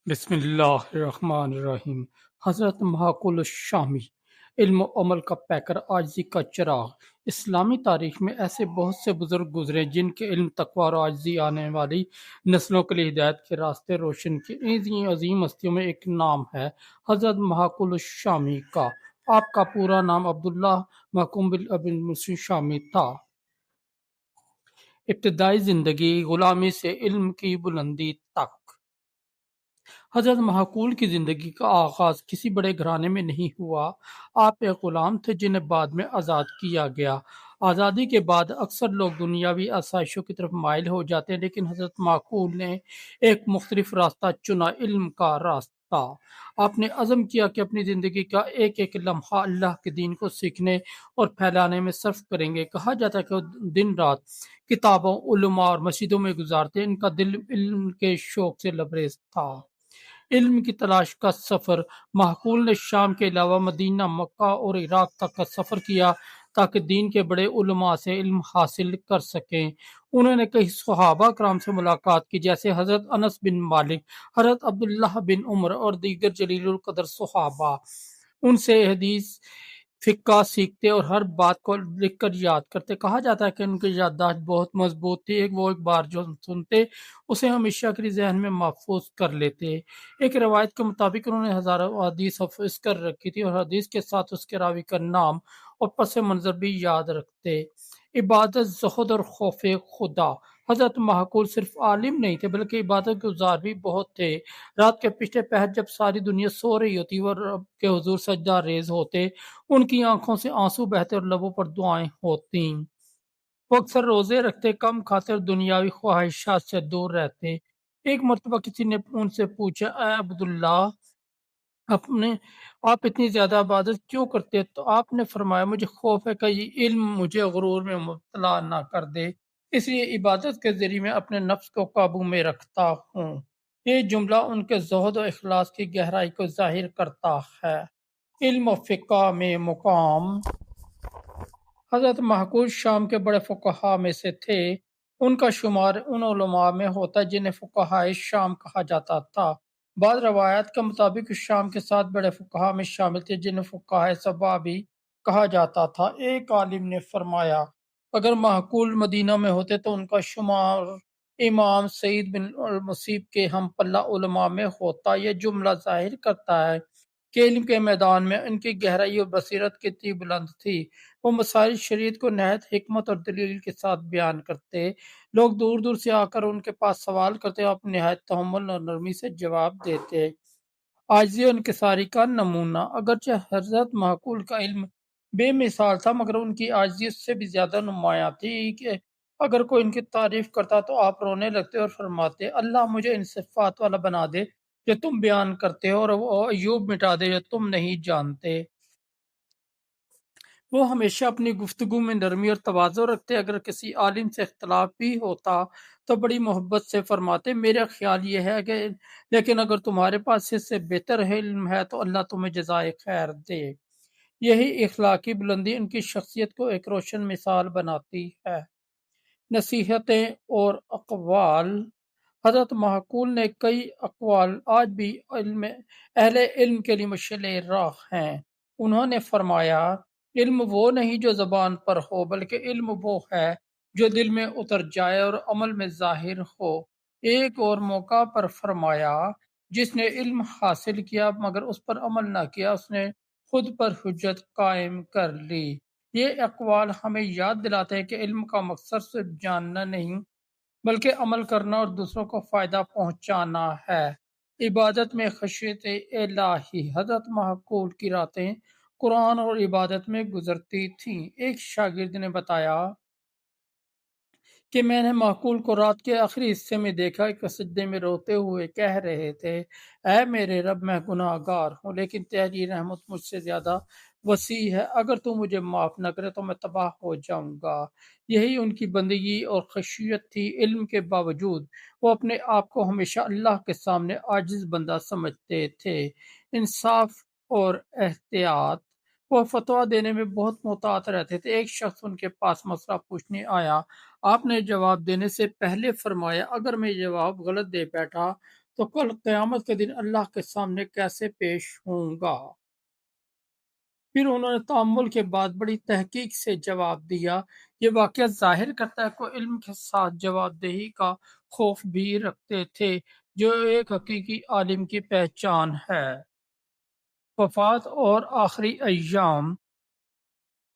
بسم اللہ الرحمن الرحیم۔ حضرت محقول الشامی، علم و عمل کا پیکر، عاجزی کا چراغ۔ اسلامی تاریخ میں ایسے بہت سے بزرگ گزرے جن کے علم، تقویٰ اور عاجزی آنے والی نسلوں کے لیے ہدایت کے راستے روشن کیے۔ ان عظیم ہستیوں میں ایک نام ہے حضرت محقول الشامی کا۔ آپ کا پورا نام عبداللہ محکوم بن مسلم شامی تھا۔ ابتدائی زندگی، غلامی سے علم کی بلندی تک۔ حضرت محقول کی زندگی کا آغاز کسی بڑے گھرانے میں نہیں ہوا۔ آپ ایک غلام تھے جنہیں بعد میں آزاد کیا گیا۔ آزادی کے بعد اکثر لوگ دنیاوی آسائشوں کی طرف مائل ہو جاتے ہیں، لیکن حضرت محقول نے ایک مختلف راستہ چنا، علم کا راستہ۔ آپ نے عزم کیا کہ اپنی زندگی کا ایک ایک لمحہ اللہ کے دین کو سیکھنے اور پھیلانے میں صرف کریں گے۔ کہا جاتا ہے کہ وہ دن رات کتابوں، علماء اور مسجدوں میں گزارتے۔ ان کا دل علم کے شوق سے لبریز تھا۔ علم کی تلاش کا سفر۔ محقول نے شام کے علاوہ مدینہ، مکہ اور عراق تک کا سفر کیا تاکہ دین کے بڑے علماء سے علم حاصل کر سکیں۔ انہوں نے کئی صحابہ کرام سے ملاقات کی، جیسے حضرت انس بن مالک، حضرت عبداللہ بن عمر اور دیگر جلیل القدر صحابہ۔ ان سے حدیث، فقہ سیکھتے اور ہر بات کو لکھ کر یاد کرتے۔ کہا جاتا ہے کہ ان کی یادداشت بہت مضبوط تھی۔ وہ ایک بار جو سنتے اسے ہمیشہ کے لیے ذہن میں محفوظ کر لیتے۔ ایک روایت کے مطابق انہوں نے ہزاروں حدیث حفظ کر رکھی تھی اور حدیث کے ساتھ اس کے راوی کا نام اور پس منظر بھی یاد رکھتے۔ عبادت، زہد اور خوف خدا۔ حضرت محقول صرف عالم نہیں تھے بلکہ عبادت گزار بھی بہت تھے۔ رات کے پچھلے پہر جب ساری دنیا سو رہی ہوتی وہ رب کے حضور سجدہ ریز ہوتے، ان کی آنکھوں سے آنسو بہتے اور لبوں پر دعائیں ہوتی۔ وہ اکثر روزے رکھتے، کم کھاتے اور دنیاوی خواہشات سے دور رہتے۔ ایک مرتبہ کسی نے ان سے پوچھا، اے عبداللہ، اپنے آپ اتنی زیادہ عبادت کیوں کرتے؟ تو آپ نے فرمایا، مجھے خوف ہے کہ یہ علم مجھے غرور میں مبتلا نہ کر دے، اس لیے عبادت کے ذریعے میں اپنے نفس کو قابو میں رکھتا ہوں۔ یہ جملہ ان کے زہد و اخلاص کی گہرائی کو ظاہر کرتا ہے۔ علم و فقہ میں مقام۔ حضرت محقول شام کے بڑے فقہا میں سے تھے۔ ان کا شمار ان علماء میں ہوتا جنہیں فقہائے شام کہا جاتا تھا۔ بعض روایات کے مطابق شام کے 7 بڑے فقہا میں شامل تھے جنہیں فقہائے سبع بھی کہا جاتا تھا۔ ایک عالم نے فرمایا، اگر محقول مدینہ میں ہوتے تو ان کا شمار امام سعید بن المسیب کے ہم پلہ علماء میں ہوتا۔ یہ جملہ ظاہر کرتا ہے کہ علم کے میدان میں ان کی گہرائی اور بصیرت کتنی بلند تھی۔ وہ مسائل شریعت کو نہایت حکمت اور دلیل کے ساتھ بیان کرتے۔ لوگ دور دور سے آ کر ان کے پاس سوال کرتے اور اپنی نہایت تحمل اور نرمی سے جواب دیتے۔ عاجزی اور انکساری کا نمونہ۔ اگرچہ حضرت محقول کا علم بے مثال تھا مگر ان کی عاجزی اس سے بھی زیادہ نمایاں تھی کہ اگر کوئی ان کی تعریف کرتا تو آپ رونے لگتے اور فرماتے، اللہ مجھے ان صفات والا بنا دے جو تم بیان کرتے ہو، اور وہ عیوب مٹا دے جو تم نہیں جانتے۔ وہ ہمیشہ اپنی گفتگو میں نرمی اور تواضع رکھتے۔ اگر کسی عالم سے اختلاف بھی ہوتا تو بڑی محبت سے فرماتے، میرا خیال یہ ہے کہ لیکن اگر تمہارے پاس اس سے بہتر علم ہے تو اللہ تمہیں جزائے خیر دے۔ یہی اخلاقی بلندی ان کی شخصیت کو ایک روشن مثال بناتی ہے۔ نصیحتیں اور اقوال۔ حضرت محقول نے کئی اقوال آج بھی اہل علم کے لیے مشعل راہ ہیں۔ انہوں نے فرمایا، علم وہ نہیں جو زبان پر ہو بلکہ علم وہ ہے جو دل میں اتر جائے اور عمل میں ظاہر ہو۔ ایک اور موقع پر فرمایا، جس نے علم حاصل کیا مگر اس پر عمل نہ کیا اس نے خود پر حجت قائم کر لی۔ یہ اقوال ہمیں یاد دلاتے ہیں کہ علم کا مقصد صرف جاننا نہیں بلکہ عمل کرنا اور دوسروں کو فائدہ پہنچانا ہے۔ عبادت میں خشیت الہی۔ حضرت محقول کی راتیں قرآن اور عبادت میں گزرتی تھیں۔ ایک شاگرد نے بتایا کہ میں نے محقول کو رات کے آخری حصے میں دیکھا کہ سجدے میں روتے ہوئے کہہ رہے تھے، اے میرے رب، میں گناہ گار ہوں لیکن تیری رحمت مجھ سے زیادہ وسیع ہے، اگر تو مجھے معاف نہ کرے تو میں تباہ ہو جاؤں گا۔ یہی ان کی بندگی اور خشیت تھی۔ علم کے باوجود وہ اپنے آپ کو ہمیشہ اللہ کے سامنے عاجز بندہ سمجھتے تھے۔ انصاف اور احتیاط۔ وہ فتویٰ دینے میں بہت محتاط رہتے تھے۔ ایک شخص ان کے پاس مسئلہ پوچھنے آیا۔ آپ نے جواب دینے سے پہلے فرمایا، اگر میں جواب غلط دے بیٹھا تو کل قیامت کے دن اللہ کے سامنے کیسے پیش ہوں گا؟ پھر انہوں نے تأمل کے بعد بڑی تحقیق سے جواب دیا، یہ واقعہ ظاہر کرتا ہے کہ وہ علم کے ساتھ جواب دہی کا خوف بھی رکھتے تھے، جو ایک حقیقی عالم کی پہچان ہے۔ وفات اور آخری ایام: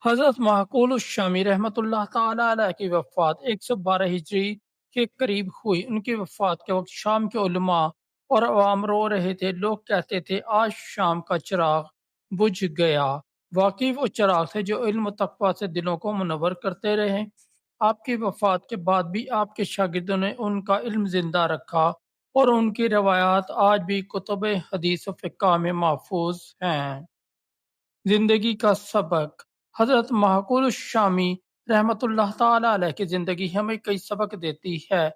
حضرت معقول الشامی رحمۃ اللہ تعالی علیہ کی وفات 112 ہجری کے قریب ہوئی۔ ان کی وفات کے وقت شام کے علماء اور عوام رو رہے تھے۔ لوگ کہتے تھے آج شام کا چراغ بجھ گیا۔ واقعی وہ چراغ تھے جو علم و تقویٰ سے دلوں کو منور کرتے رہے۔ آپ کی وفات کے بعد بھی آپ کے شاگردوں نے ان کا علم زندہ رکھا اور ان کی روایات آج بھی کتب حدیث و فقہ میں محفوظ ہیں۔ زندگی کا سبق: حضرت معقول الشامی رحمۃ اللہ تعالی علیہ کی زندگی ہمیں کئی سبق دیتی ہے۔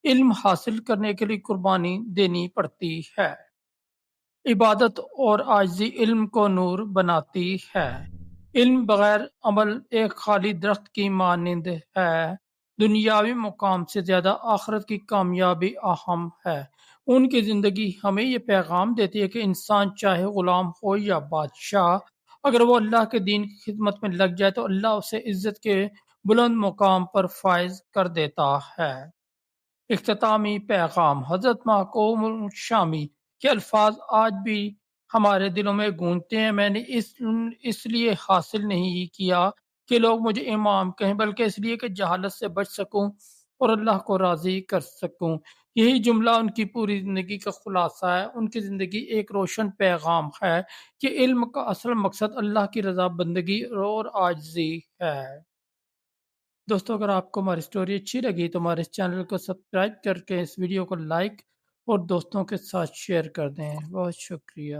علم حاصل کرنے کے لیے قربانی دینی پڑتی ہے۔ عبادت اور عاجزی علم کو نور بناتی ہے۔ علم بغیر عمل ایک خالی درخت کی مانند ہے۔ دنیاوی مقام سے زیادہ آخرت کی کامیابی اہم ہے۔ ان کی زندگی ہمیں یہ پیغام دیتی ہے کہ انسان چاہے غلام ہو یا بادشاہ، اگر وہ اللہ کے دین کی خدمت میں لگ جائے تو اللہ اسے عزت کے بلند مقام پر فائز کر دیتا ہے۔ اختتامی پیغام: حضرت معقول الشامی کے الفاظ آج بھی ہمارے دلوں میں گونجتے ہیں۔ میں نے اس لیے حاصل نہیں کیا کہ لوگ مجھے امام کہیں، بلکہ اس لیے کہ جہالت سے بچ سکوں اور اللہ کو راضی کر سکوں۔ یہی جملہ ان کی پوری زندگی کا خلاصہ ہے۔ ان کی زندگی ایک روشن پیغام ہے کہ علم کا اصل مقصد اللہ کی رضا بندگی اور عاجزی ہے۔ دوستو، اگر آپ کو ہماری سٹوری اچھی لگی تو ہمارے اس چینل کو سبسکرائب کر کے اس ویڈیو کو لائک اور دوستوں کے ساتھ شیئر کر دیں۔ بہت شکریہ۔